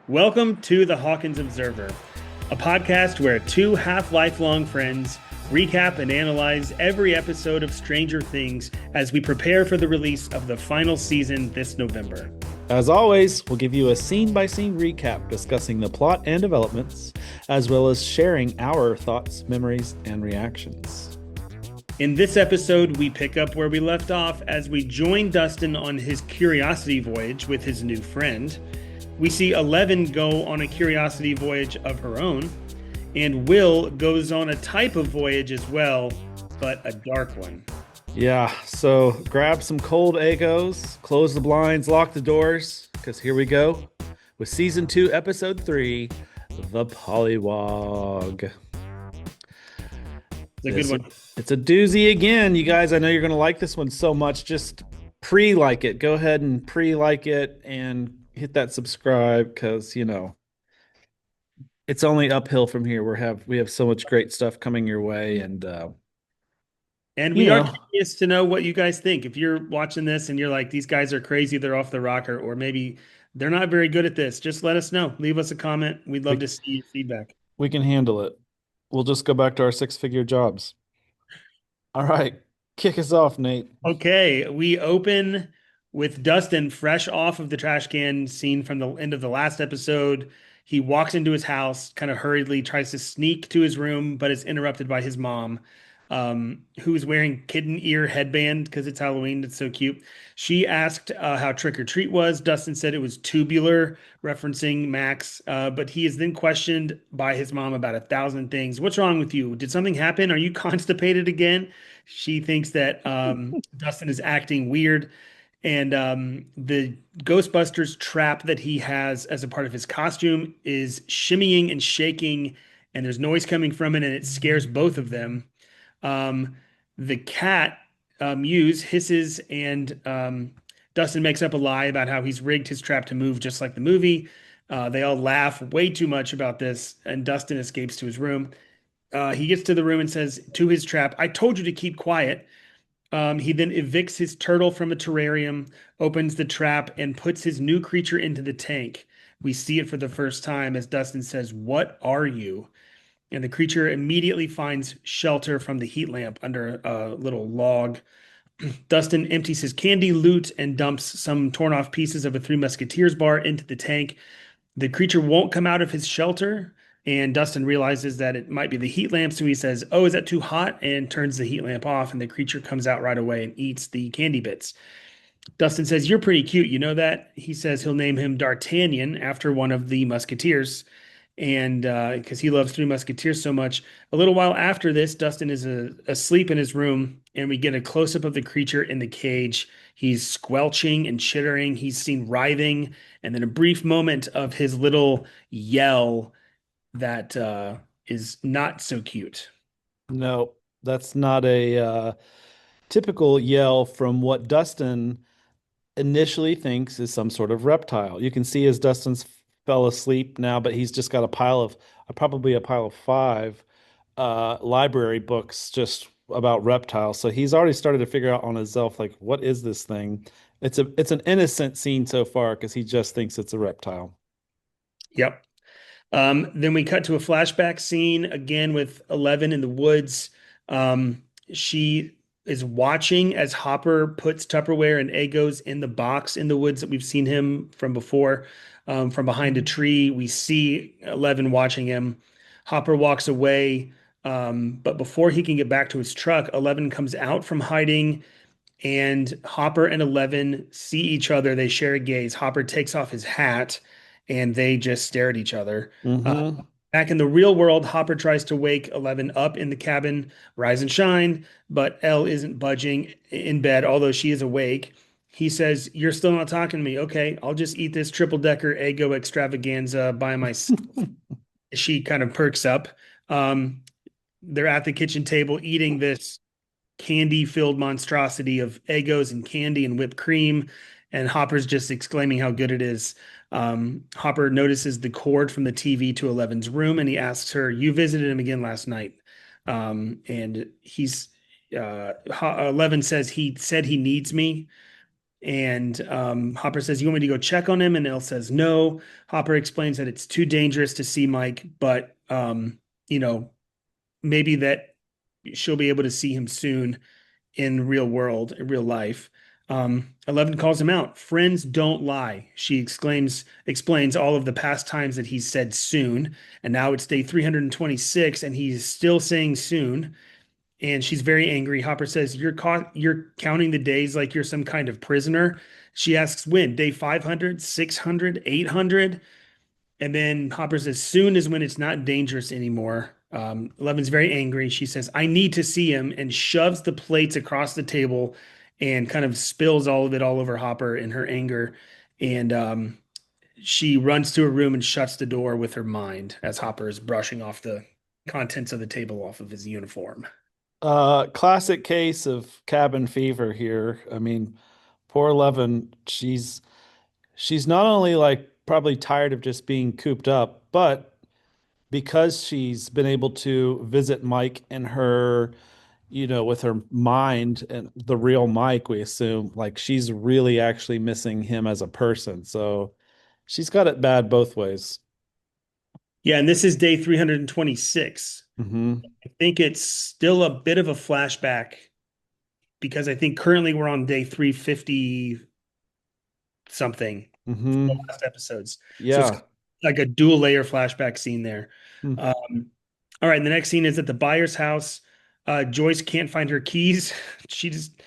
Welcome to the Hawkins Observer, a podcast where two half-lifelong friends recap and analyze every episode of Stranger Things as we prepare for the release of the final season this November. As always, we'll give you a scene-by-scene recap discussing the plot and developments, as well as sharing our thoughts, memories, and reactions. In this episode, we pick up where we left off as we join Dustin on his curiosity voyage with his new friend. We see Eleven go on a curiosity voyage of her own, and Will goes on a type of voyage as well, but a dark one. Yeah, so grab some cold Egos, close the blinds, lock the doors, because here we go with Season 2, Episode 3, The Pollywog. It's a good one. It's a doozy again, you guys. I know you're going to like this one so much. Just pre-like it. Go ahead and pre-like it and hit that subscribe because, it's only uphill from here. We have so much great stuff coming your way, and we are curious to know what you guys think. If you're watching this and you're like, these guys are crazy, they're off the rocker, or maybe they're not very good at this, just let us know. Leave us a comment. We'd love to see your feedback. We can handle it. We'll just go back to our six-figure jobs. All right, kick us off, Nate. Okay, we open with Dustin fresh off of the trash can scene from the end of the last episode. He walks into his house, kind of hurriedly, tries to sneak to his room, but is interrupted by his mom, who's wearing kitten ear headband because it's Halloween. It's so cute. She asked how trick or treat was. Dustin said it was tubular, referencing Max, but he is then questioned by his mom about 1,000 things. What's wrong with you? Did something happen? Are you constipated again? She thinks that Dustin is acting weird. And the Ghostbusters trap that he has as a part of his costume is shimmying and shaking, and there's noise coming from it, and it scares both of them. The cat, Muse, hisses, and Dustin makes up a lie about how he's rigged his trap to move just like the movie. They all laugh way too much about this, and Dustin escapes to his room. He gets to the room and says to his trap, "I told you to keep quiet." He then evicts his turtle from a terrarium, opens the trap, and puts his new creature into the tank. We see it for the first time as Dustin says, "What are you?" And the creature immediately finds shelter from the heat lamp under a little log. Dustin empties his candy loot and dumps some torn off pieces of a Three Musketeers bar into the tank. The creature won't come out of his shelter, and Dustin realizes that it might be the heat lamp, so he says, "Oh, is that too hot?" and turns the heat lamp off, and the creature comes out right away and eats the candy bits. Dustin says, "You're pretty cute, you know that?" He says he'll name him D'Artagnan after one of the Musketeers, and because he loves Three Musketeers so much. A little while after this, Dustin is asleep in his room, and we get a close-up of the creature in the cage. He's squelching and chittering. He's seen writhing, and then a brief moment of his little yell that is not so cute. No, that's not a typical yell from what Dustin initially thinks is some sort of reptile. You can see as Dustin's fell asleep now, but he's just got a pile of probably a pile of 5 library books just about reptiles. So he's already started to figure out on himself, like, what is this thing? It's an innocent scene so far because he just thinks it's a reptile. Yep. Then we cut to a flashback scene again with Eleven in the woods. She is watching as Hopper puts Tupperware and Egos in the box in the woods that we've seen him from before. From behind a tree, we see Eleven watching him. Hopper walks away, but before he can get back to his truck, Eleven comes out from hiding, and Hopper and Eleven see each other. They share a gaze. Hopper takes off his hat, and they just stare at each other. Mm-hmm. Back in the real world, Hopper tries to wake Eleven up in the cabin, rise and shine, but Elle isn't budging in bed, although she is awake. He says, "You're still not talking to me. Okay, I'll just eat this triple-decker Eggo extravaganza by myself." She kind of perks up. They're at the kitchen table eating this candy-filled monstrosity of Eggos and candy and whipped cream, and Hopper's just exclaiming how good it is. Hopper notices the cord from the TV to Eleven's room, and he asks her, "You visited him again last night?" And Eleven says he said he needs me, And Hopper says, "You want me to go check on him?" And Elle says, "No." Hopper explains that it's too dangerous to see Mike, but you know, maybe that she'll be able to see him soon in real world, in real life. 11 calls him out. Friends don't lie. She explains all of the past times that he said soon. And now it's day 326 and he's still saying soon. And she's very angry. Hopper says, you're counting the days like you're some kind of prisoner. She asks when? Day 500, 600, 800? And then Hopper says, soon is when it's not dangerous anymore. Eleven's very angry. She says, I need to see him, and shoves the plates across the table and kind of spills all of it all over Hopper in her anger. And she runs to her room and shuts the door with her mind as Hopper is brushing off the contents of the table off of his uniform. Classic case of cabin fever here. I mean, poor Eleven, she's not only like probably tired of just being cooped up, but because she's been able to visit Mike and her, with her mind and the real Mike, we assume, like she's really actually missing him as a person. So she's got it bad both ways. Yeah, and this is day 326. Hmm. I think it's still a bit of a flashback because I think currently we're on day 350 something from the Hmm. last episodes. So it's Yeah. like a dual layer flashback scene there. Hmm. All right, and the next scene is at the buyer's house. Joyce can't find her keys. She just,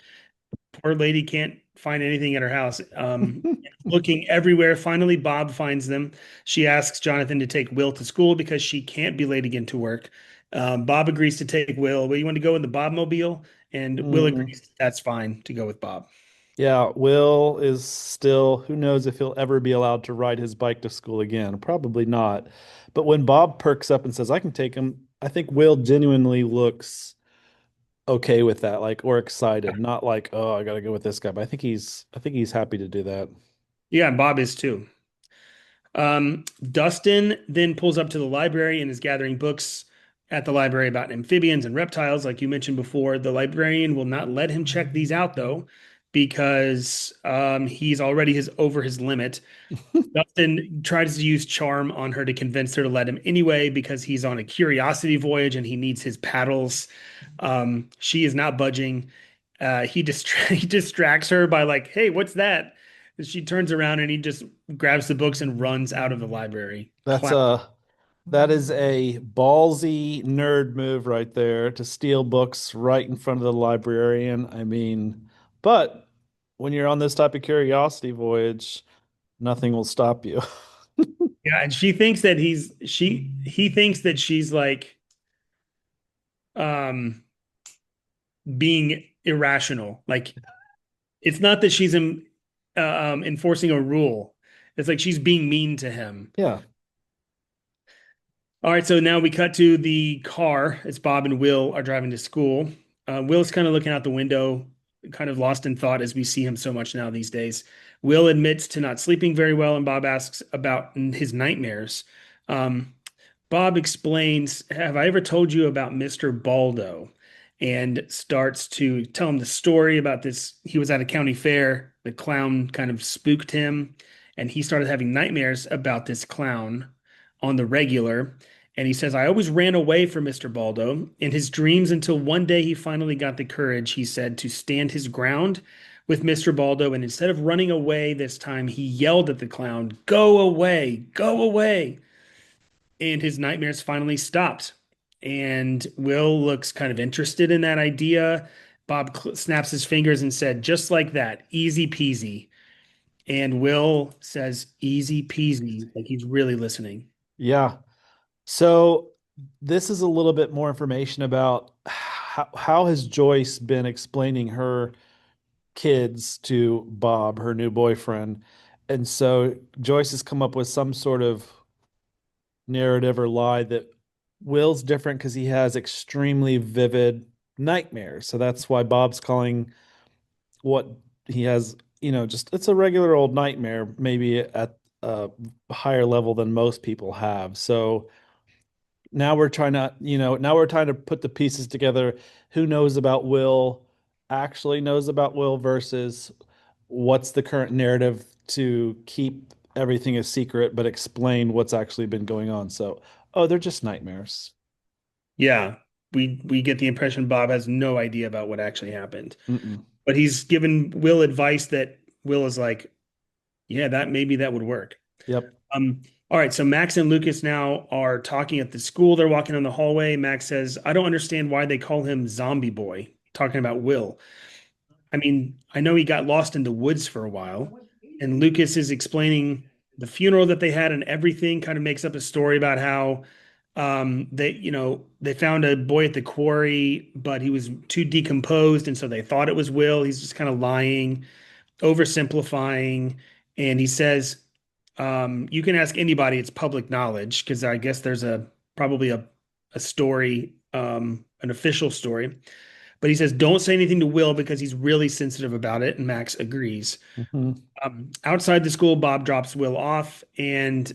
poor lady, can't find anything at her house. Looking everywhere. Finally, Bob finds them. She asks Jonathan to take Will to school because she can't be late again to work. Bob agrees to take Will. Well, you want to go in the Bob mobile? And Will Mm. agrees that's fine to go with Bob. Yeah, Will is still, who knows if he'll ever be allowed to ride his bike to school again. Probably not. But when Bob perks up and says, I can take him, I think Will genuinely looks okay with that, like, or excited, not like, oh, I gotta go with this guy. But I think he's happy to do that. Yeah, and Bob is too. Dustin then pulls up to the library and is gathering books at the library about amphibians and reptiles, like you mentioned before. The librarian will not let him check these out, though, because he's already over his limit. Dustin tries to use charm on her to convince her to let him anyway because he's on a curiosity voyage and he needs his paddles. She is not budging. He distracts her by like, "Hey, what's that?" And she turns around and he just grabs the books and runs out of the library. That's that is a ballsy nerd move right there to steal books right in front of the librarian. I mean, but when you're on this type of curiosity voyage, nothing will stop you. Yeah, and she thinks that he thinks that she's like um being irrational. Like it's not that she's enforcing a rule. It's like she's being mean to him. Yeah. All right, so now we cut to the car as Bob and Will are driving to school. Will's kind of looking out the window, kind of lost in thought as we see him so much now these days. Will admits to not sleeping very well, and Bob asks about his nightmares. Um, Bob explains, have I ever told you about Mr. Baldo? And starts to tell him the story about this. He was at a county fair. The clown kind of spooked him, and he started having nightmares about this clown on the regular. And he says, I always ran away from Mr. Baldo in his dreams until one day he finally got the courage, he said, to stand his ground with Mr. Baldo. And instead of running away this time, he yelled at the clown, Go away, go away. And his nightmares finally stopped. And Will looks kind of interested in that idea. Bob snaps his fingers and said, just like that, easy peasy. And Will says, easy peasy, like he's really listening. Yeah. So this is a little bit more information about how has Joyce been explaining her kids to Bob, her new boyfriend. And so Joyce has come up with some sort of narrative or lie that Will's different because he has extremely vivid nightmares. So that's why Bob's calling what he has, just it's a regular old nightmare, maybe at a higher level than most people have. So now we're trying to put the pieces together. Who knows about Will actually knows about Will versus what's the current narrative to keep everything a secret, but explain what's actually been going on. So, oh, they're just nightmares. Yeah, we get the impression Bob has no idea about what actually happened. Mm-mm. But he's given Will advice that Will is like, yeah, that maybe that would work. Yep. Um, all right, so Max and Lucas now are talking at the school. They're walking in the hallway. Max says, I don't understand why they call him Zombie Boy, talking about Will. I mean, I know he got lost in the woods for a while, and Lucas is explaining the funeral that they had and everything, kind of makes up a story about how they found a boy at the quarry, but he was too decomposed, and so they thought it was Will. He's just kind of lying, oversimplifying, and he says, you can ask anybody, it's public knowledge, because I guess there's probably a story, an official story. But he says, don't say anything to Will because he's really sensitive about it. And Max agrees. Hmm. Outside the school, Bob drops Will off, and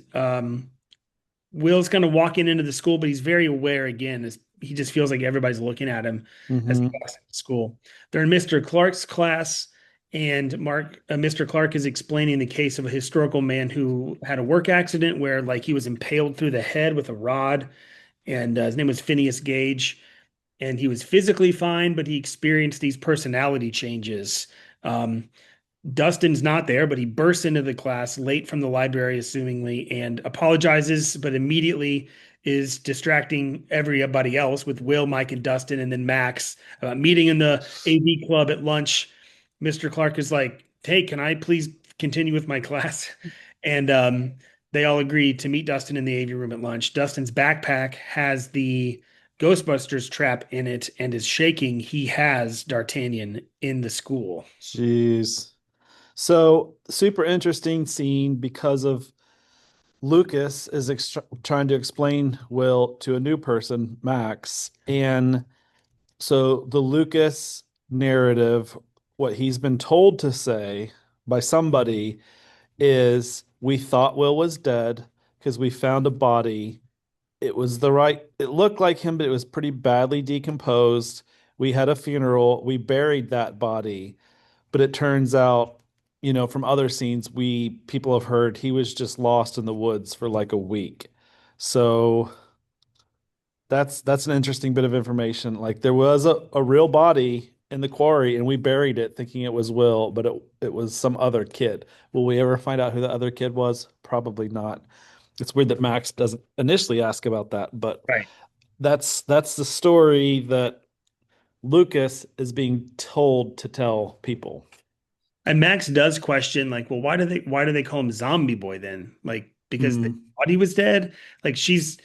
Will's kind of walking into the school, but he's very aware again, as he just feels like everybody's looking at him as he Hmm. walks into school. They're in Mr. Clark's class, and Mr. Clark is explaining the case of a historical man who had a work accident where, like, he was impaled through the head with a rod, and his name was Phineas Gage, and he was physically fine, but he experienced these personality changes. Um, Dustin's not there, but he bursts into the class late from the library, assumingly, and apologizes, but immediately is distracting everybody else with Will, Mike, and Dustin, and then Max. Meeting in the AV club at lunch, Mr. Clark is like, hey, can I please continue with my class? And they all agree to meet Dustin in the AV room at lunch. Dustin's backpack has the Ghostbusters trap in it and is shaking. He has D'Artagnan in the school. Jeez. So, super interesting scene because of Lucas is trying to explain Will to a new person, Max. And so the Lucas narrative, what he's been told to say by somebody is we thought Will was dead because we found a body. It looked like him, but it was pretty badly decomposed. We had a funeral, we buried that body, but it turns out, from other scenes we people have heard he was just lost in the woods for like a week. So that's an interesting bit of information. Like there was a real body in the quarry and we buried it thinking it was Will, but it was some other kid. Will we ever find out who the other kid was? Probably not. It's weird that Max doesn't initially ask about that, but Right. that's the story that Lucas is being told to tell people. And Max does question, like, well, why do they call him Zombie Boy then? Like, because they Mm. thought he was dead? Like she's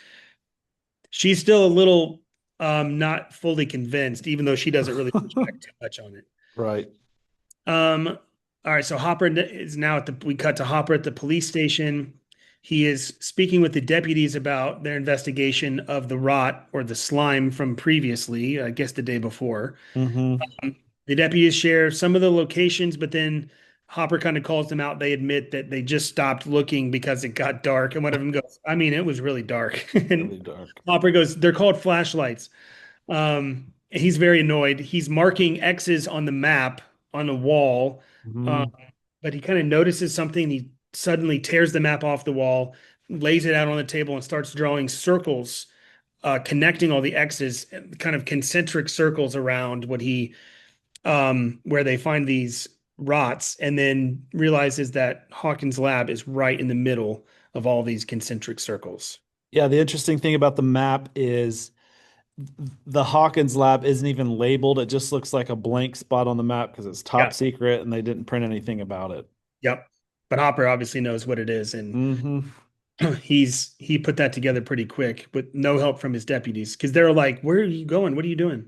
still a little not fully convinced, even though she doesn't really push back too much on it. Right. All right, so Hopper is now we cut to Hopper at the police station. He is speaking with the deputies about their investigation of the rot or the slime from previously, I guess the day before. Hmm. The deputies share some of the locations, but then Hopper kind of calls them out. They admit that they just stopped looking because it got dark. And one of them goes, I mean, it was really dark. Really And dark. Hopper goes, they're called flashlights. He's very annoyed. He's marking X's on the map on a wall, uh, Hmm. but he kind of notices something. He suddenly tears the map off the wall, lays it out on the table, and starts drawing circles, connecting all the X's, kind of concentric circles around where they find these rots, and then realizes that Hawkins' lab is right in the middle of all these concentric circles. Yeah, the interesting thing about the map is the Hawkins lab isn't even labeled. It just looks like a blank spot on the map because it's top Yeah. secret and they didn't print anything about it. Yep. But Hopper obviously knows what it is, and Hmm. he put that together pretty quick with no help from his deputies because they're like, "Where are you going? What are you doing?"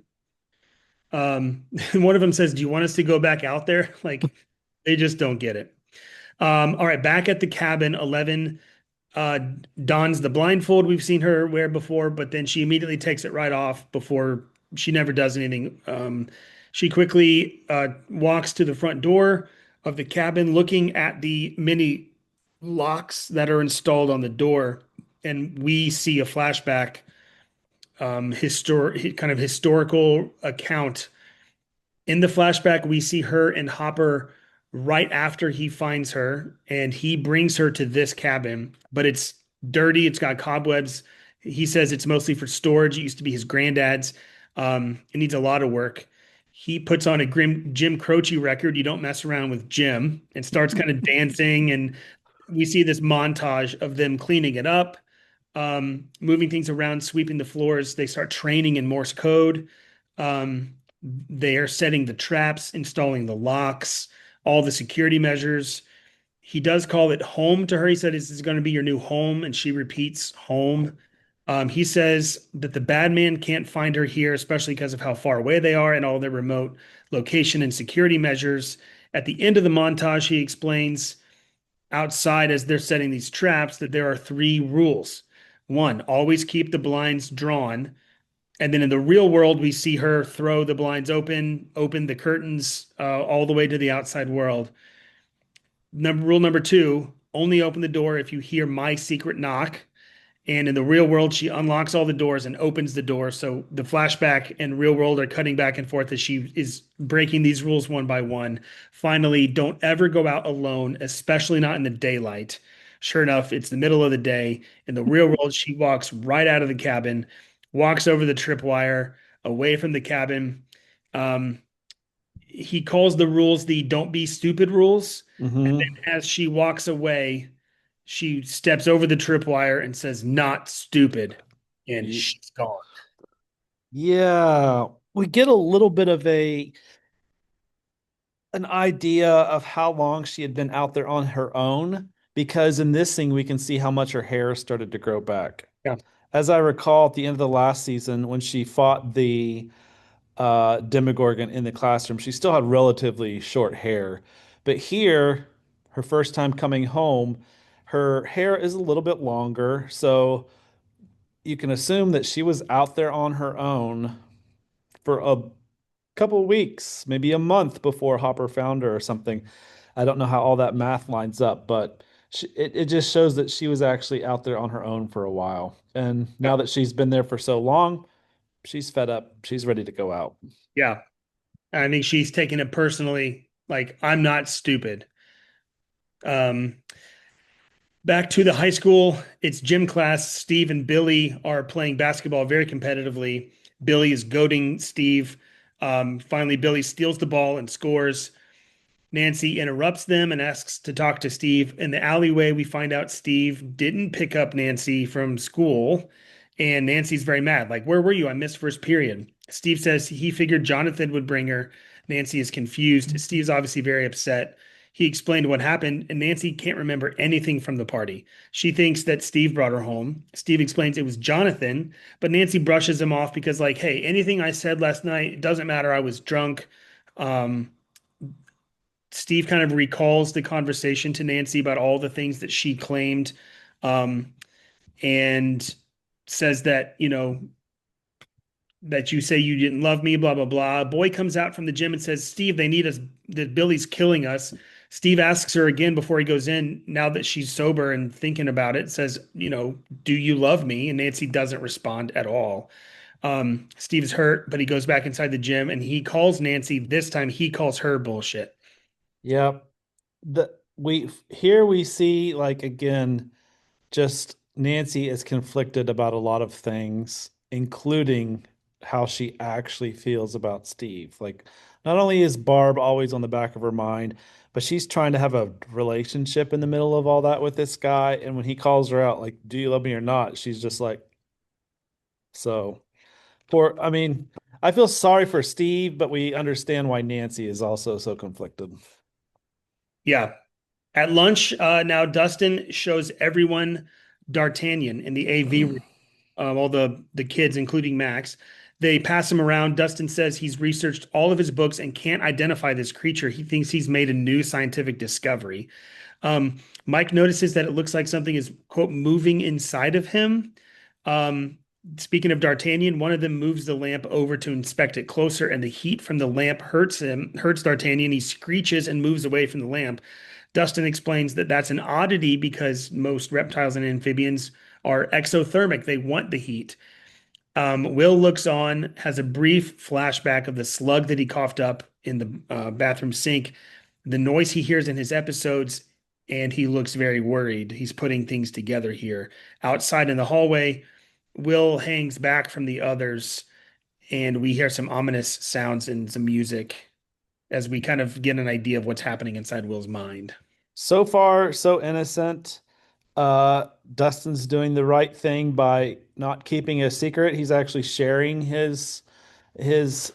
One of them says, "Do you want us to go back out there?" Like they just don't get it. All right, back at the cabin, 11 uh, dons the blindfold we've seen her wear before, but then she immediately takes it right off before she never does anything. She quickly walks to the front door of the cabin, looking at the many locks that are installed on the door, and we see a flashback, kind of historical account. In the flashback, we see her and Hopper. right after he finds her, and he brings her to this cabin, but it's dirty. It's got cobwebs. He says it's mostly for storage. It used to be his granddad's. It needs a lot of work. He puts on a grim Jim Croce record, "You Don't Mess Around with Jim," and starts kind of dancing. And we see this montage of them cleaning it up, moving things around, sweeping the floors. They start training in Morse code. Um, they are setting the traps, installing the locks, all the security measures. He does call it home to her. He said, "This is going to be your new home." And she repeats, "Home." He says that the bad man can't find her here, especially because of how far away they are and all their remote location and security measures. At the end of the montage, he explains outside as they're setting these traps that there are three rules. One, always keep the blinds drawn. And then in the real world, we see her throw the blinds open the curtains all the way to the outside world. Rule number two, only open the door if you hear my secret knock. And in the real world, she unlocks all the doors and opens the door. So the flashback and real world are cutting back and forth as she is breaking these rules one by one. Finally, don't ever go out alone, especially not in the daylight. Sure enough, it's the middle of the day. In the real world, she walks right out of the cabin, walks over the tripwire, away from the cabin. Um, he calls the rules the "don't be stupid" rules. And Hmm. then as she walks away, she steps over the tripwire and says, "Not stupid." And she's gone. Yeah, we get a little bit of a an idea of how long she had been out there on her own because in this scene we can see how much her hair started to grow back. Yeah. As I recall, at the end of the last season, when she fought the Demogorgon in the classroom, she still had relatively short hair. But here, her first time coming home, her hair is a little bit longer. So you can assume that she was out there on her own for a couple weeks, maybe a month before Hopper found her or something. I don't know how all that math lines up, but it just shows that she was actually out there on her own for a while. And now that she's been there for so long, she's fed up. She's ready to go out. Yeah. I think she's taking it personally. Like, I'm not stupid. Um, Back to the high school, it's gym class. Steve and Billy are playing basketball very competitively. Billy is goading Steve. Finally, Billy steals the ball and scores. Nancy interrupts them and asks to talk to Steve. In the alleyway, we find out Steve didn't pick up Nancy from school, and Nancy's very mad. Like, "Where were you? I missed first period." Steve says he figured Jonathan would bring her. Nancy is confused. Steve's obviously very upset. He explained what happened, and Nancy can't remember anything from the party. She thinks that Steve brought her home. Steve explains it was Jonathan, but Nancy brushes him off because, like, "Hey, anything I said last night, it doesn't matter. I was drunk." Um, Steve kind of recalls the conversation to Nancy about all the things that she claimed, um, and says that, that you say you didn't love me, blah, blah, blah. A boy comes out from the gym and says, "Steve, they need us, that Billy's killing us." Steve asks her again before he goes in, now that she's sober and thinking about it, says, "Do you love me?" And Nancy doesn't respond at all. Steve's hurt, but he goes back inside the gym and he calls Nancy. This time he calls her bullshit. Yep. The we here we see like again just Nancy is conflicted about a lot of things, including how she actually feels about Steve. Like not only is Barb always on the back of her mind, but she's trying to have a relationship in the middle of all that with this guy. And when he calls her out, like, "Do you love me or not?" She's just like, so poor. I mean, I feel sorry for Steve, but we understand why Nancy is also so conflicted. Yeah. At lunch, now Dustin shows everyone D'Artagnan in the AV room, all the kids, including Max. They pass him around. Dustin says he's researched all of his books and can't identify this creature. He thinks he's made a new scientific discovery. Mike notices that it looks like something is, quote, moving inside of him. Um, Speaking of D'Artagnan, one of them moves the lamp over to inspect it closer, and the heat from the lamp hurts D'Artagnan. He screeches and moves away from the lamp. Dustin explains that that's an oddity because most reptiles and amphibians are exothermic. They want the heat. Will looks on, has a brief flashback of the slug that he coughed up in the bathroom sink. the noise he hears in his episodes, and he looks very worried. He's putting things together here. Outside in the hallway, Will hangs back from the others, and we hear some ominous sounds and some music as we kind of get an idea of what's happening inside Will's mind. So far, so innocent. Dustin's doing the right thing by not keeping a secret. He's actually sharing his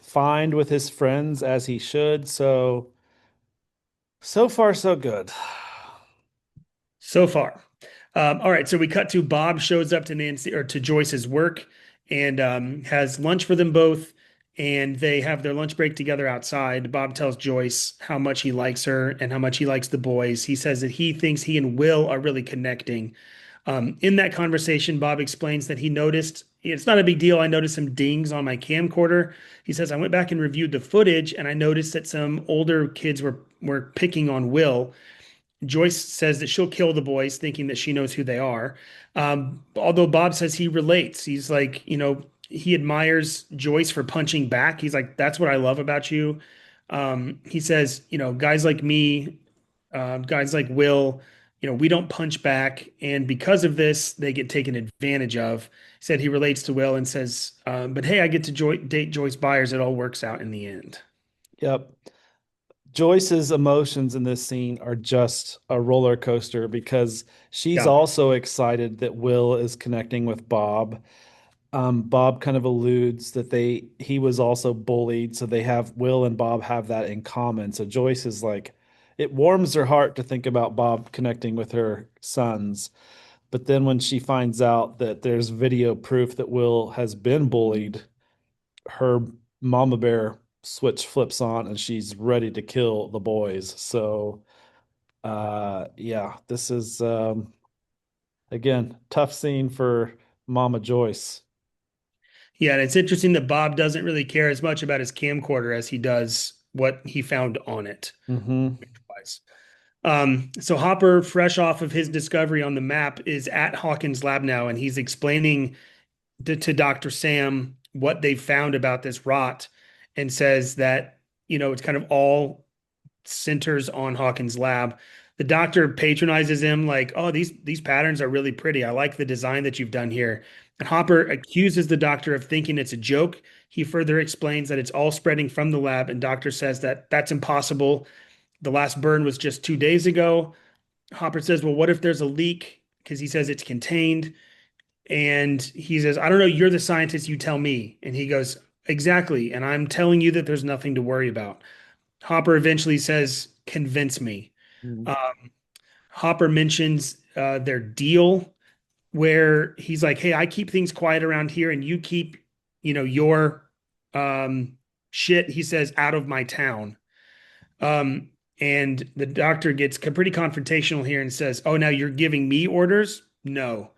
find with his friends as he should. So so far so good. So far. All right, so we cut to Bob shows up to Nancy or to Joyce's work and has lunch for them both, and they have their lunch break together outside. Bob tells Joyce how much he likes her and how much he likes the boys. He says that he thinks he and Will are really connecting. In that conversation, Bob explains that he noticed it's not a big deal. I noticed some dings on my camcorder. He says I went back and reviewed the footage, and I noticed that some older kids were picking on Will. Joyce says that she'll kill the boys, thinking that she knows who they are. Although Bob says he relates. He's like, he admires Joyce for punching back. He's like, that's what I love about you. He says, guys like me, guys like Will, we don't punch back. And because of this, they get taken advantage of. He said he relates to Will and says, but hey, I get to date Joyce Byers. It all works out in the end. Yep. Joyce's emotions in this scene are just a roller coaster because she's Yeah. also excited that Will is connecting with Bob. Bob kind of alludes that he was also bullied, so they have Will and Bob have that in common. So Joyce is like, it warms her heart to think about Bob connecting with her sons. But then when she finds out that there's video proof that Will has been bullied, her mama bear switch flips on and she's ready to kill the boys. So yeah, this is again, tough scene for Mama Joyce. Yeah, and it's interesting that Bob doesn't really care as much about his camcorder as he does what he found on it. Hmm. So Hopper, fresh off of his discovery on the map, is at Hawkins' lab now, and he's explaining to Dr. Sam what they found about this rot, and says that it's kind of all centers on Hawkins' lab. The doctor patronizes him like, "Oh, these patterns are really pretty. I like the design that you've done here." And Hopper accuses the doctor of thinking it's a joke. He further explains that it's all spreading from the lab, and doctor says that that's impossible. The last burn was just 2 days ago. Hopper says, "Well, what if there's a leak?" Because he says it's contained. And he says, "I don't know. You're the scientist. You tell me." And he goes, "Exactly. And I'm telling you that there's nothing to worry about." Hopper eventually says, "Convince me." Mhm. Um, Hopper mentions their deal where he's like, "Hey, I keep things quiet around here, and you keep, your shit." He says, "out of my town." Um, and the doctor gets pretty confrontational here and says, "Oh, now you're giving me orders?" No.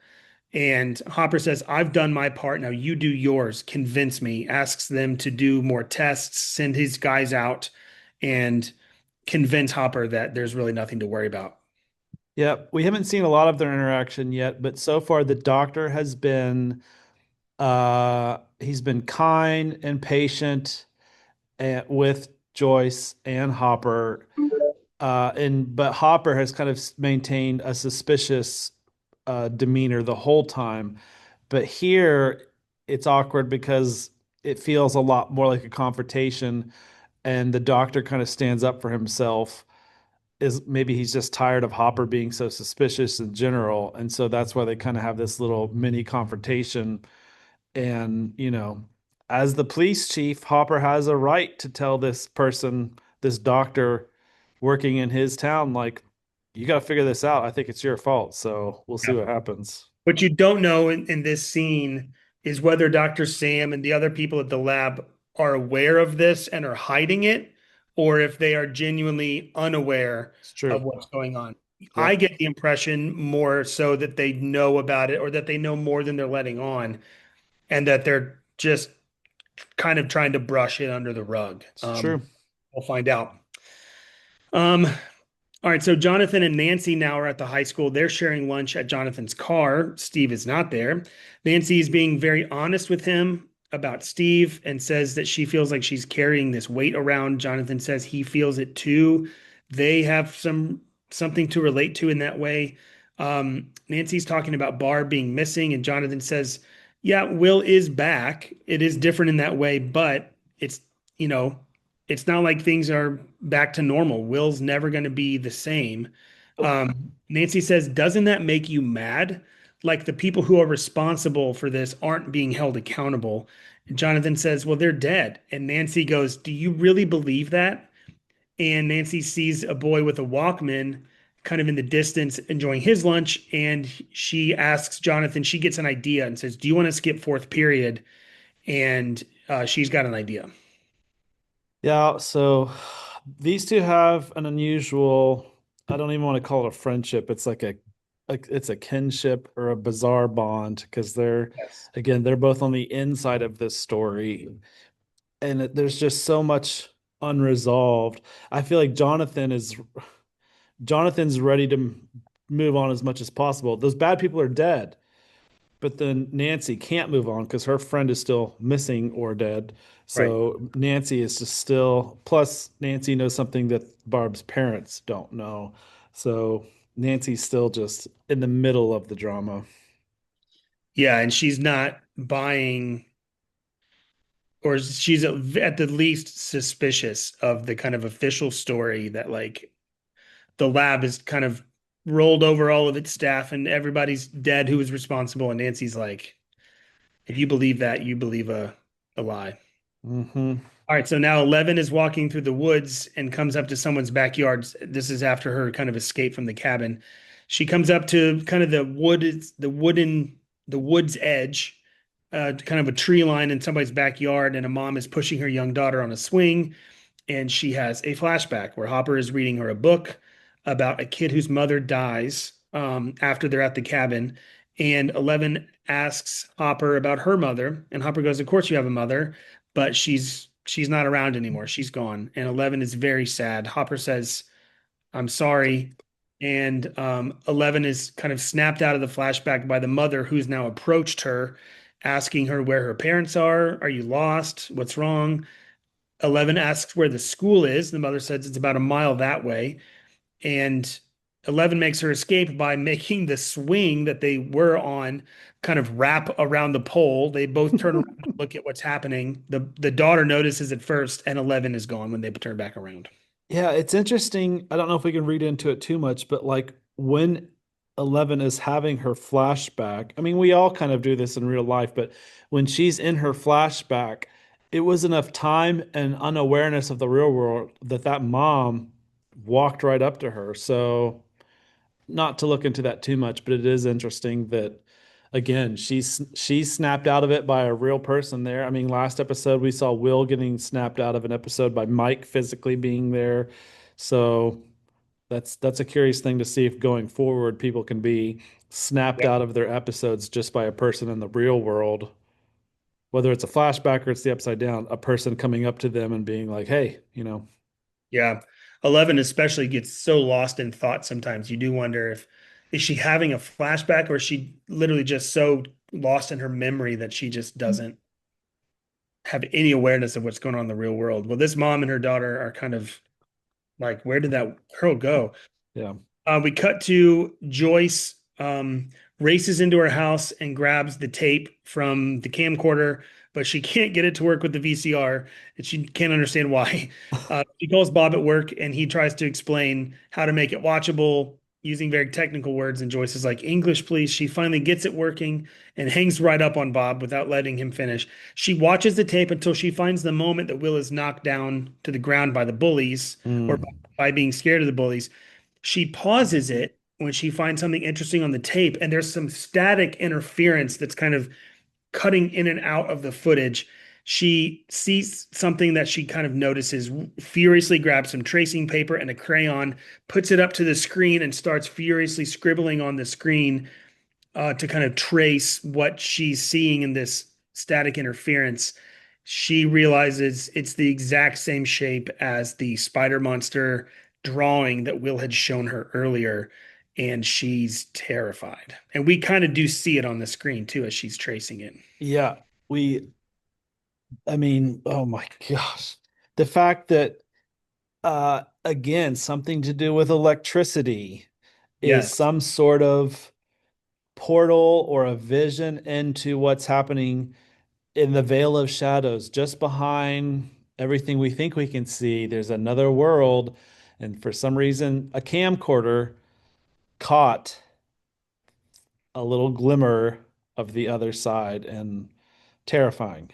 And Hopper says, "I've done my part. Now you do yours. Convince me." Asks them to do more tests, send his guys out, and convince Hopper that there's really nothing to worry about. Yeah, we haven't seen a lot of their interaction yet, but so far the doctor has been he's been kind and patient with Joyce and Hopper. And but Hopper has kind of maintained a suspicious demeanor the whole time. But here it's awkward because it feels a lot more like a confrontation, and the doctor kind of stands up for himself. Is maybe he's just tired of Hopper being so suspicious in general, and so that's why they kind of have this little mini confrontation. And as the police chief, Hopper has a right to tell this person, this doctor working in his town, like, you got to figure this out. I think it's your fault. So we'll see Yeah. what happens. What you don't know in this scene is whether Dr. Sam and the other people at the lab are aware of this and are hiding it, or if they are genuinely unaware It's of true. what's going on. I Yep. get the impression more so that they know about it or that they know more than they're letting on, and that they're just kind of trying to brush it under the rug. It's true. We'll find out. Um, all right, so Jonathan and Nancy now are at the high school. They're sharing lunch at Jonathan's car. Steve is not there. Nancy is being very honest with him about Steve and says that she feels like she's carrying this weight around. Jonathan says he feels it too. they have something to relate to in that way. Nancy's talking about Barb being missing, and Jonathan says, "Yeah, Will is back. It is different in that way, but it's you know, it's not like things are back to normal. Will's never going to be the same." Nancy says, "Doesn't that make you mad? Like the people who are responsible for this aren't being held accountable." And Jonathan says, "Well, they're dead." And Nancy goes, "Do you really believe that?" And Nancy sees a boy with a Walkman kind of in the distance enjoying his lunch. And she asks Jonathan, she gets an idea and says, "Do you want to skip fourth period?" And she's got an idea. Yeah, so these two have an unusual, I don't even want to call it a friendship. It's it's a kinship or a bizarre bond because Yes. again, they're both on the inside of this story. And there's just so much unresolved. I feel like Jonathan's ready to move on as much as possible. Those bad people are dead. But then Nancy can't move on because her friend is still missing or dead. Right. So Nancy is just still, plus Nancy knows something that Barb's parents don't know. So Nancy's still just in the middle of the drama. Yeah. And she's not buying, or she's at the least suspicious of the kind of official story that, like, the lab is kind of rolled over all of its staff and everybody's dead who was responsible. And Nancy's like, if you believe that, you believe a lie. Hmm. All right, so now 11 is walking through the woods and comes up to someone's backyard. This is after her kind of escape from the cabin. She comes up to kind of the woods edge, kind of a tree line in somebody's backyard, and a mom is pushing her young daughter on a swing, and she has a flashback where Hopper is reading her a book about a kid whose mother dies after they're at the cabin. And 11 asks Hopper about her mother, and Hopper goes, "Of course you have a mother, but she's not around anymore. She's gone." And 11 is very sad. Hopper says, "I'm sorry." And 11 is kind of snapped out of the flashback by the mother who's now approached her, asking her where her parents are. "Are you lost? What's wrong?" 11 asks where the school is. The mother says it's about a mile that way. And 11 makes her escape by making the swing that they were on kind of wrap around the pole. They both turn around and look at what's happening. The daughter notices it first, and 11 is gone when they turn back around. Yeah, it's interesting. I don't know if we can read into it too much, but like when 11 is having her flashback, I mean, we all kind of do this in real life, but when she's in her flashback, it was enough time and unawareness of the real world that that mom walked right up to her. So, not to look into that too much, but it is interesting that again, she's snapped out of it by a real person there. I mean, last episode we saw Will getting snapped out of an episode by Mike physically being there. So that's a curious thing to see if going forward people can be snapped Yep. out of their episodes just by a person in the real world, whether it's a flashback or it's the upside down, a person coming up to them and being like, "Hey, you know." Yeah. 11 especially gets so lost in thought sometimes. You do wonder if is she having a flashback, or is she literally just so lost in her memory that she just doesn't have any awareness of what's going on in the real world. Well, this mom and her daughter are kind of like, where did that girl go? Yeah. We cut to Joyce races into her house and grabs the tape from the camcorder, but she can't get it to work with the VCR, and she can't understand why. She calls Bob at work, and he tries to explain how to make it watchable using very technical words. And Joyce is like, "English, please." She finally gets it working and hangs right up on Bob without letting him finish. She watches the tape until she finds the moment that Will is knocked down to the ground by the bullies, or Mm. by being scared of the bullies. She pauses it when she finds something interesting on the tape, and there's some static interference that's kind of cutting in and out of the footage. She sees something that she kind of notices, furiously grabs some tracing paper and a crayon, puts it up to the screen, and starts furiously scribbling on the screen to kind of trace what she's seeing in this static interference. She realizes it's the exact same shape as the spider monster drawing that Will had shown her earlier, and she's terrified. And we kind of do see it on the screen too as she's tracing it. Yeah, I mean, oh my gosh. The fact that Again, something to do with electricity is Yes. some sort of portal or a vision into what's happening in the veil of shadows, just behind everything we think we can see. There's another world, and for some reason, a camcorder caught a little glimmer of the other side, and terrifying.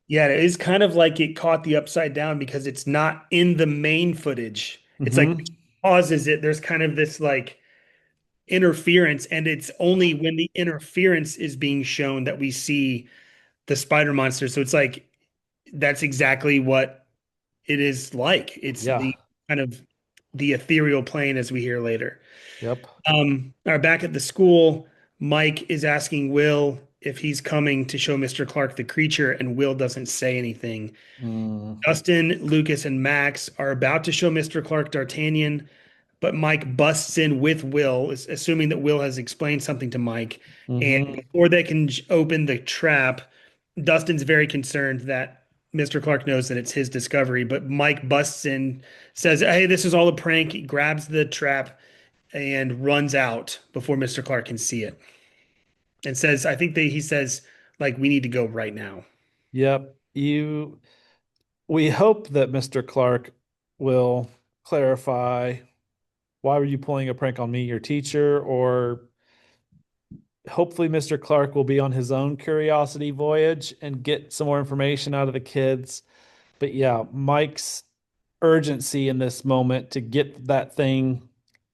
Yeah, it is kind of like it caught the upside down because it's not in the main footage. It's like Hmm. pauses it. There's kind of this like interference, and it's only when the interference is being shown that we see the spider monster. So it's like that's exactly what it is like. It's Yeah. the kind of the ethereal plane as we hear later. Yep. Back at the school, Mike is asking Will if he's coming to show Mr. Clark the creature, and Will doesn't say anything. Mm. Dustin, Lucas, and Max are about to show Mr. Clark D'Artagnan, but Mike busts in with Will, assuming that Will has explained something to Mike. And Hmm. before they can open the trap, Dustin's very concerned that Mr. Clark knows that it's his discovery, but Mike busts in, says, "Hey, this is all a prank." He grabs the trap and runs out before Mr. Clark can see it. And says, I think that he says, like, we need to go right now. Yep. We hope that Mr. Clark will clarify, why were you pulling a prank on me, your teacher? Or hopefully Mr. Clark will be on his own curiosity voyage and get some more information out of the kids. But yeah, Mike's urgency in this moment to get that thing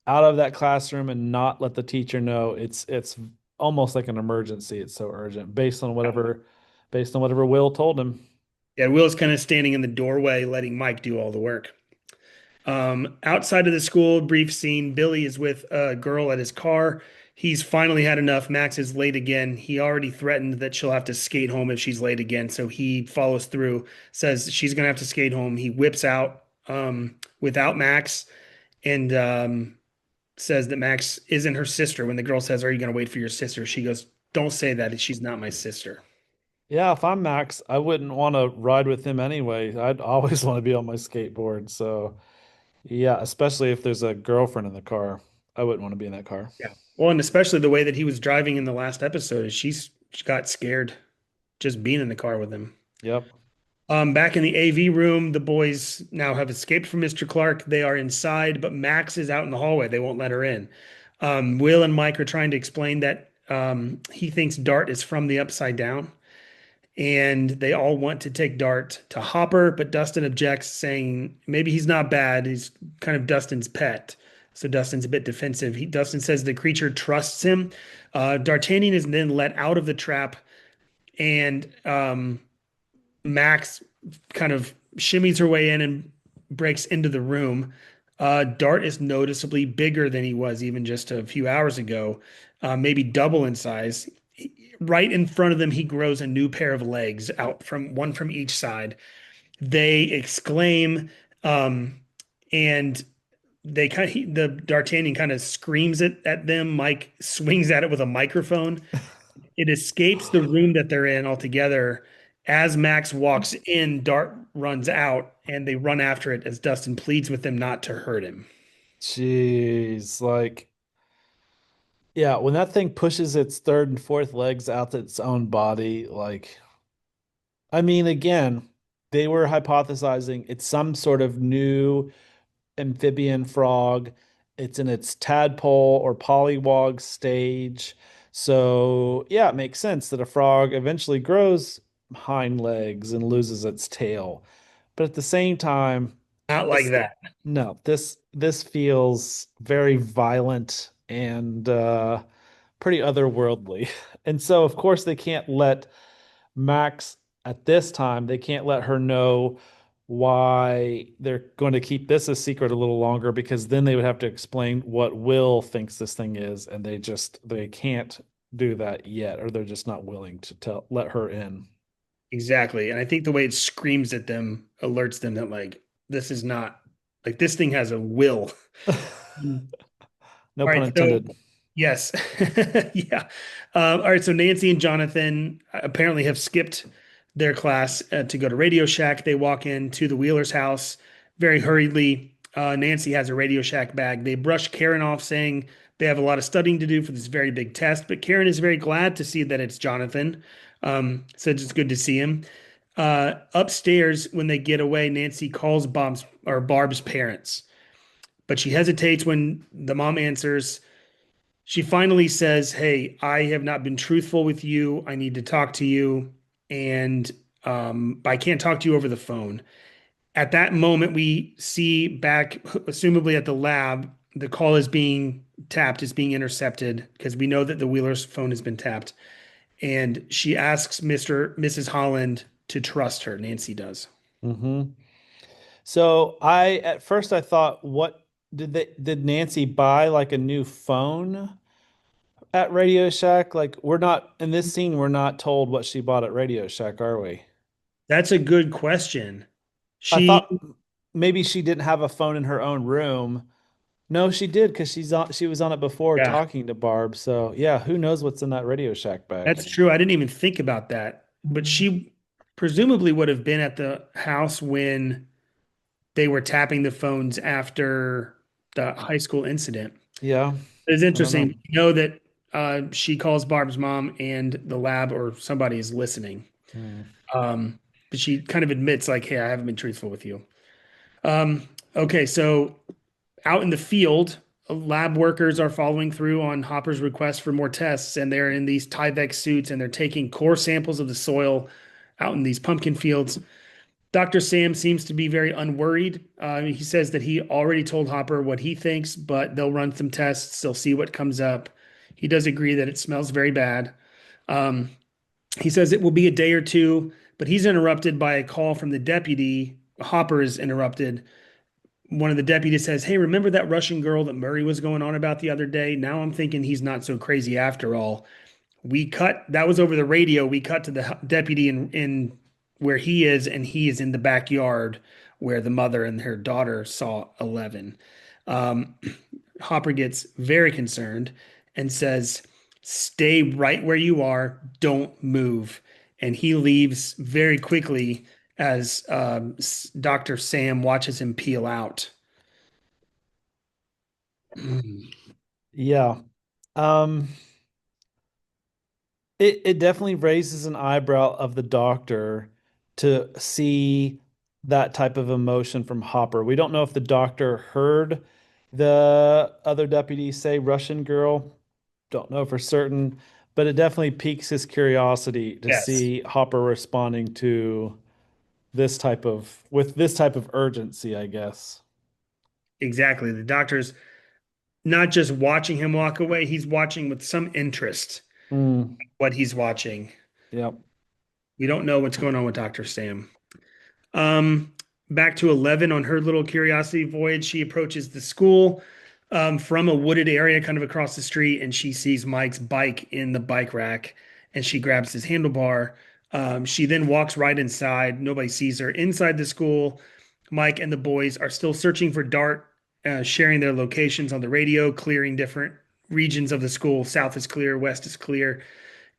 out of that classroom and not let the teacher know, it's almost like an emergency. It's so urgent based on whatever Will told him. Yeah, Will's kind of standing in the doorway, letting Mike do all the work. Outside of the school, brief scene. Billy is with a girl at his car. He's finally had enough. Max is late again. He already threatened that she'll have to skate home if she's late again. So he follows through, says she's going to have to skate home. He whips out without Max and says that Max isn't her sister. When the girl says, "Are you going to wait for your sister?" She goes, "Don't say that. She's not my sister." Yeah, if I'm Max, I wouldn't want to ride with him anyway. I'd always want to be on my skateboard. So, yeah, especially if there's a girlfriend in the car. I wouldn't want to be in that car. Yeah. Well, and especially the way that he was driving in the last episode, she got scared just being in the car with him. Yep. Back in the AV room, the boys now have escaped from Mr. Clark. They are inside, but Max is out in the hallway. They won't let her in. Will and Mike are trying to explain that he thinks Dart is from the Upside Down, and they all want to take Dart to Hopper, but Dustin objects, saying maybe he's not bad. He's kind of Dustin's pet. So Dustin's a bit defensive. Dustin says the creature trusts him. D'Artagnan is then let out of the trap, and Max kind of shimmies her way in and breaks into the room. Dart is noticeably bigger than he was even just a few hours ago, maybe double in size. Right in front of them, he grows a new pair of legs out from one from each side. They exclaim, um, and the D'Artagnan kind of screams it at them. Mike swings at it with a microphone. It escapes the room that they're in altogether. As Max walks in, Dart runs out and they run after it as Dustin pleads with them not to hurt him. Jeez, like, yeah, when that thing pushes its third and fourth legs out its own body, like, I mean, again, they were hypothesizing it's some sort of new amphibian frog. It's in its tadpole or pollywog stage. So, yeah, it makes sense that a frog eventually grows hind legs and loses its tail. But at the same time, Not like this that. no, this feels very violent and pretty otherworldly. And so, of course, they can't let Max at this time, they can't let her know why they're going to keep this a secret a little longer, because then they would have to explain what Will thinks this thing is, and they can't do that yet, or they're just not willing to let her in. Exactly. And I think the way it screams at them alerts them that, like, this is not like this thing has a will. No All pun right. So, intended. yes. Yeah. All right. So, Nancy and Jonathan apparently have skipped their class to go to Radio Shack. They walk into the Wheeler's house very hurriedly. Nancy has a Radio Shack bag. They brush Karen off, saying they have a lot of studying to do for this very big test. But Karen is very glad to see that it's Jonathan. Says it's good to see him. Upstairs, when they get away, Nancy calls Barb's parents, but she hesitates when the mom answers. She finally says, "Hey, I have not been truthful with you. I need to talk to you, and I can't talk to you over the phone." At that moment, we see back, assumably at the lab, the call is being tapped, is being intercepted because we know that the Wheeler's phone has been tapped. And she asks Mrs. Holland to trust her. Nancy does. Hmm. So I at first I thought, what did Nancy buy like a new phone at Radio Shack? Like we're not in this scene, we're not told what she bought at Radio Shack, are we? That's a good question. I She, thought maybe she didn't have a phone in her own room. No, she did because she was on it before yeah, talking to Barb. So yeah, who knows what's in that Radio Shack that's bag? true. I didn't even think about that. But she presumably would have been at the house when they were tapping the phones after the high school incident. Yeah, It's I don't know. interesting. You know that she calls Barb's mom and the lab or somebody is listening. Hmm. Um, but she kind of admits, like, hey, I haven't been truthful with you. Okay, so out in the field, lab workers are following through on Hopper's request for more tests, and they're in these Tyvek suits and they're taking core samples of the soil out in these pumpkin fields. Dr. Sam seems to be very unworried. He says that he already told Hopper what he thinks, but they'll run some tests, they'll see what comes up. He does agree that it smells very bad. Um, he says it will be a day or two, but he's interrupted by a call from the deputy. Hopper is interrupted. One of the deputies says, "Hey, remember that Russian girl that Murray was going on about the other day? Now I'm thinking he's not so crazy after all." That was over the radio. We cut to the deputy in where he is, and he is in the backyard where the mother and her daughter saw 11. Um, Hopper gets very concerned and says, "Stay right where you are. Don't move." And he leaves very quickly as Dr. Sam watches him peel out. Yeah. Um, it definitely raises an eyebrow of the doctor to see that type of emotion from Hopper. We don't know if the doctor heard the other deputy say Russian girl. Don't know for certain, but it definitely piques his curiosity to Yes, see Hopper responding to with this type of urgency, I guess. exactly. The doctor's not just watching him walk away, he's watching with some interest Mm, what he's watching. yep. We don't know what's going on with Dr. Sam. Um, Back to 11 on her little curiosity voyage. She approaches the school from a wooded area kind of across the street, and she sees Mike's bike in the bike rack, and she grabs his handlebar. She then walks right inside. Nobody sees her. Inside the school, Mike and the boys are still searching for Dart, sharing their locations on the radio, clearing different regions of the school. South is clear, west is clear.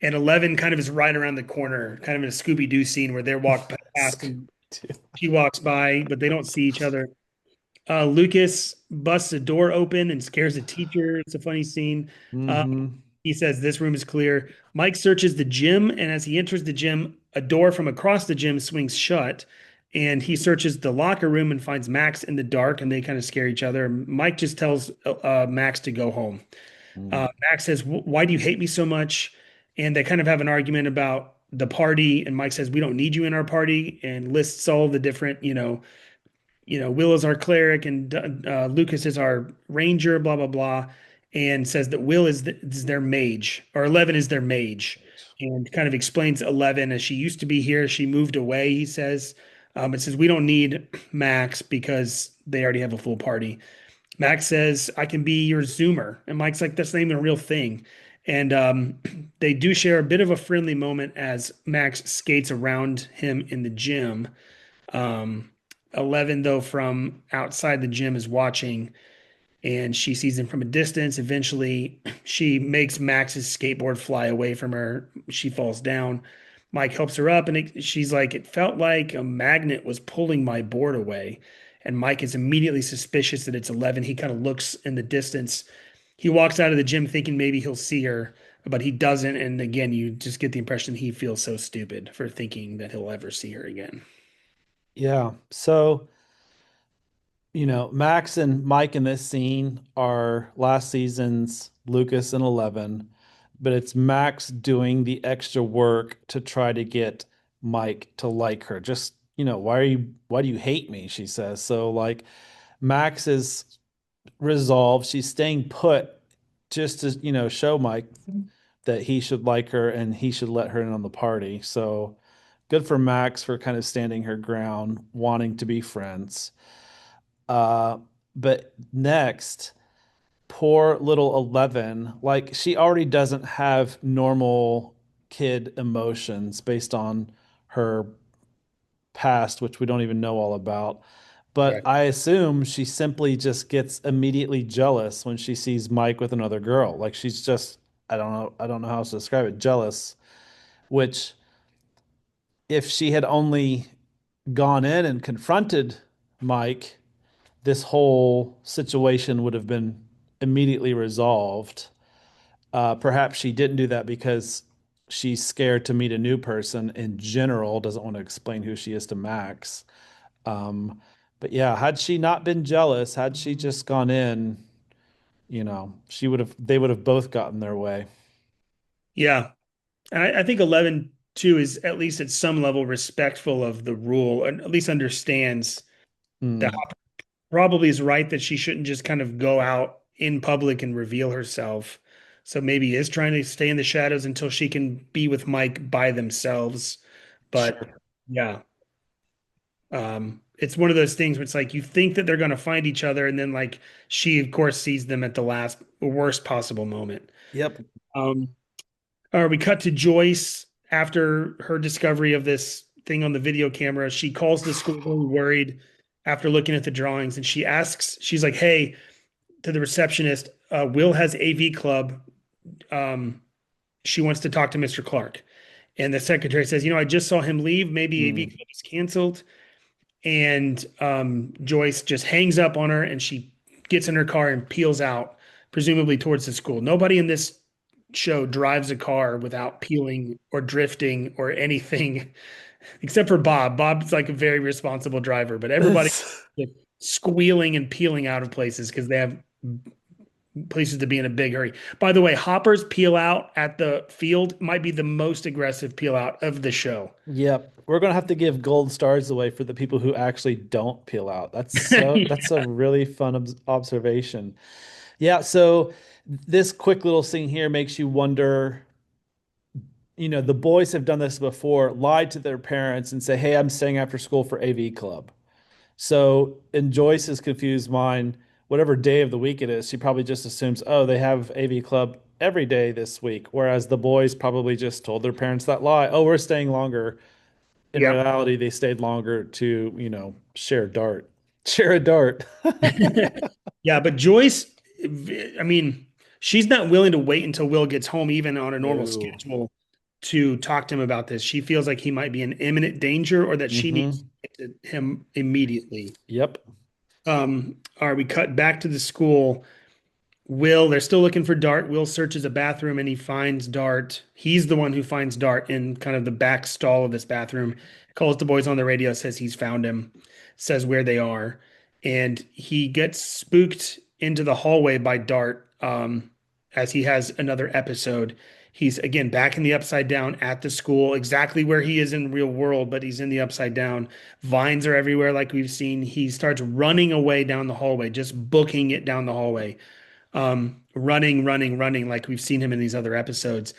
And 11 kind of is right around the corner, kind of in a Scooby-Doo scene where they're walk past and she walks by, but they don't see each other. Lucas busts a door open and scares a teacher. It's a funny scene. Uh, Mm-hmm. he says this room is clear. Mike searches the gym, and as he enters the gym, a door from across the gym swings shut. And he searches the locker room and finds Max in the dark, and they kind of scare each other. Mike just tells Max to go home. Max says, "Why do you hate me so much?" And they kind of have an argument about the party. And Mike says, "We don't need you in our party," and lists all the different, Will is our cleric and Lucas is our ranger, blah, blah, blah. And says that Will is their mage, or 11 is their mage. And kind of explains 11 as she used to be here. She moved away, he says. It says, "We don't need Max because they already have a full party." Max says, "I can be your Zoomer." And Mike's like, "That's not even a real thing." And they do share a bit of a friendly moment as Max skates around him in the gym. Um, 11, though, from outside the gym is watching and she sees him from a distance. Eventually, she makes Max's skateboard fly away from her. She falls down. Mike helps her up, and she's like, "It felt like a magnet was pulling my board away." and Mike is immediately suspicious that it's 11. He kind of looks in the distance. He walks out of the gym thinking maybe he'll see her, but he doesn't. And again, you just get the impression he feels so stupid for thinking that he'll ever see her again. Yeah. So, Max and Mike in this scene are last season's Lucas and 11, but it's Max doing the extra work to try to get Mike to like her. Just, why do you hate me? She says. So, like, Max is resolved. She's staying put just to, show Mike that he should like her and he should let her in on the party. So, good for Max for kind of standing her ground, wanting to be friends. Uh, but next, poor little 11, like she already doesn't have normal kid emotions based on her past, which we don't even know all about. But Right. I assume she simply just gets immediately jealous when she sees Mike with another girl. Like she's just, I don't know how else to describe it, jealous, which if she had only gone in and confronted Mike, this whole situation would have been immediately resolved. Perhaps she didn't do that because she's scared to meet a new person in general, doesn't want to explain who she is to Max. Um, but yeah, had she not been jealous, had she just gone in, they would have both gotten their way. Yeah. And I think 11 too is at least at some level respectful of the rule and at least understands that Hmm. probably is right that she shouldn't just kind of go out in public and reveal herself. So maybe is trying to stay in the shadows until she can be with Mike by themselves. But Sure. yeah, it's one of those things where it's like you think that they're going to find each other, and then like she, of course, sees them at the last worst possible moment. Yep. Um, or we cut to Joyce after her discovery of this thing on the video camera. She calls the school very worried after looking at the drawings, and she's like, "Hey," to the receptionist, "Will has AV club. Um, she wants to talk to Mr. Clark." And the secretary says, "I just saw him leave. Maybe AV Hmm. club is canceled." And Joyce just hangs up on her, and she gets in her car and peels out, presumably towards the school. Nobody in this show drives a car without peeling or drifting or anything, except for Bob. Bob's like a very responsible driver, but everybody It's is squealing and peeling out of places because they have places to be in a big hurry. By the way, Hopper's peel out at the field might be the most aggressive peel out of the show. Yep. We're gonna have to give gold stars away for the people who actually don't peel out. That's a really fun observation. Yeah, so this quick little thing here makes you wonder, the boys have done this before, lied to their parents and say, "Hey, I'm staying after school for AV club." So in Joyce's confused mind, whatever day of the week it is, she probably just assumes, "Oh, they have AV club every day this week." Whereas the boys probably just told their parents that lie. "Oh, we're staying longer." In Yep. reality, they stayed longer to, share a dart. Share a dart. Yeah, but Joyce, I mean, she's not willing to wait until Will gets home, even on a normal No. schedule, to talk to him about this. She feels like he might be in imminent danger or that she needs Hmm. to get to him immediately. Yep. All right, we cut back to the school. They're still looking for Dart. Will searches a bathroom and he finds Dart. He's the one who finds Dart in kind of the back stall of this bathroom. Calls the boys on the radio, says he's found him, says where they are. And he gets spooked into the hallway by Dart as he has another episode. He's again back in the upside down at the school, exactly where he is in real world, but he's in the upside down. Vines are everywhere, like we've seen. He starts running away down the hallway, just booking it down the hallway, running, running, running, like we've seen him in these other episodes.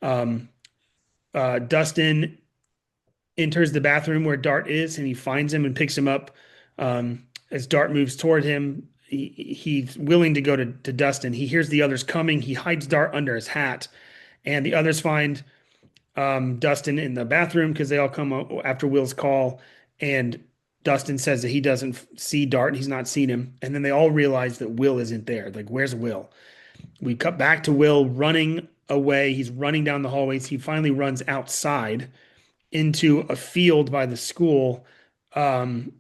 Um, Dustin enters the bathroom where Dart is, and he finds him and picks him up. As Dart moves toward him, he's willing to go to Dustin. He hears the others coming. He hides Dart under his hat, and the others find Dustin in the bathroom because they all come up after Will's call. And Dustin says that he doesn't see Dart. He's not seen him. And then they all realize that Will isn't there. Like, where's Will? We cut back to Will running away. He's running down the hallways. He finally runs outside into a field by the school, um,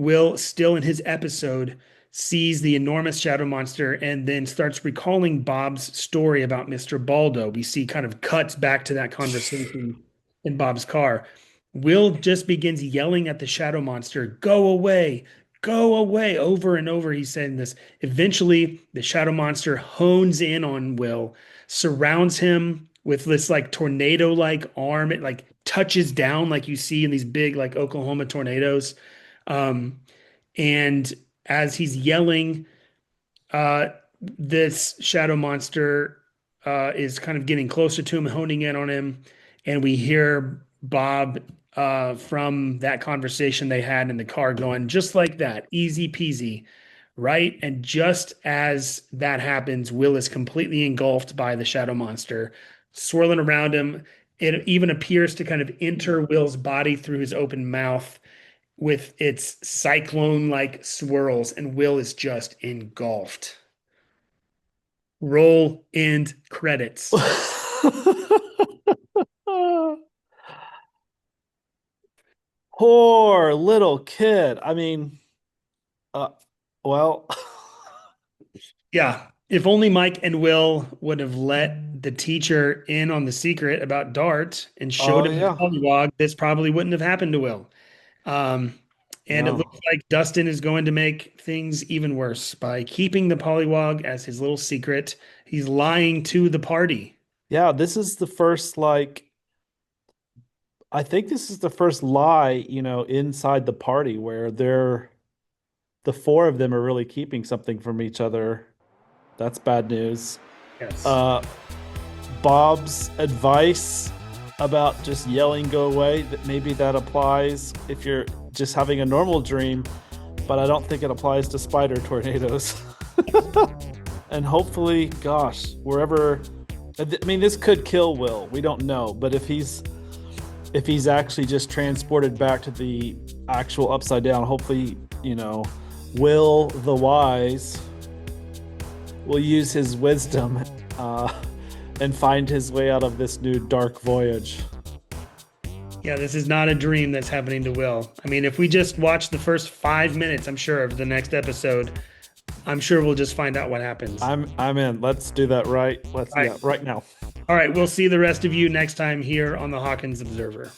Will, still in his episode, sees the enormous shadow monster and then starts recalling Bob's story about Mr. Baldo. We see kind of cuts back to that conversation in Bob's car. Will just begins yelling at the shadow monster, go away, over and over. He's saying this. Eventually, the shadow monster hones in on Will, surrounds him with this like tornado like arm. It like touches down like you see in these big like Oklahoma tornadoes. Um, and as he's yelling, uh, this shadow monster is kind of getting closer to him, honing in on him. And we hear Bob from that conversation they had in the car going, just like that, easy peasy, right? And just as that happens, Will is completely engulfed by the shadow monster, swirling around him. It even appears to kind of enter Will's body through his open mouth with its cyclone like swirls, and Will is just engulfed. Roll end credits. Poor little kid. I mean, uh, well, Yeah. If only Mike and Will would have let the teacher in on the secret about Dart and showed oh him the yeah, Pollywog, this probably wouldn't have happened to Will. Um, and it no, looks like Dustin is going to make things even worse by keeping the Pollywog as his little secret. He's lying to the party. yeah. This is the first like I think this is the first lie, inside the party where the four of them are really keeping something from each other. That's bad news. Yes. Uh, Bob's advice about just yelling go away, that maybe that applies if you're just having a normal dream, but I don't think it applies to spider tornadoes. And hopefully, gosh, wherever I mean this could kill Will. We don't know, but if he's actually just transported back to the actual upside down, hopefully, Will the wise will use his wisdom and find his way out of this new dark voyage. Yeah, this is not a dream that's happening to Will. I mean, if we just watch the first 5 minutes, I'm sure, of the next episode, I'm sure we'll just find out what happens. I'm in. Let's do that right. Let's All do right. that right now. All right. We'll see the rest of you next time here on the Hawkins Observer.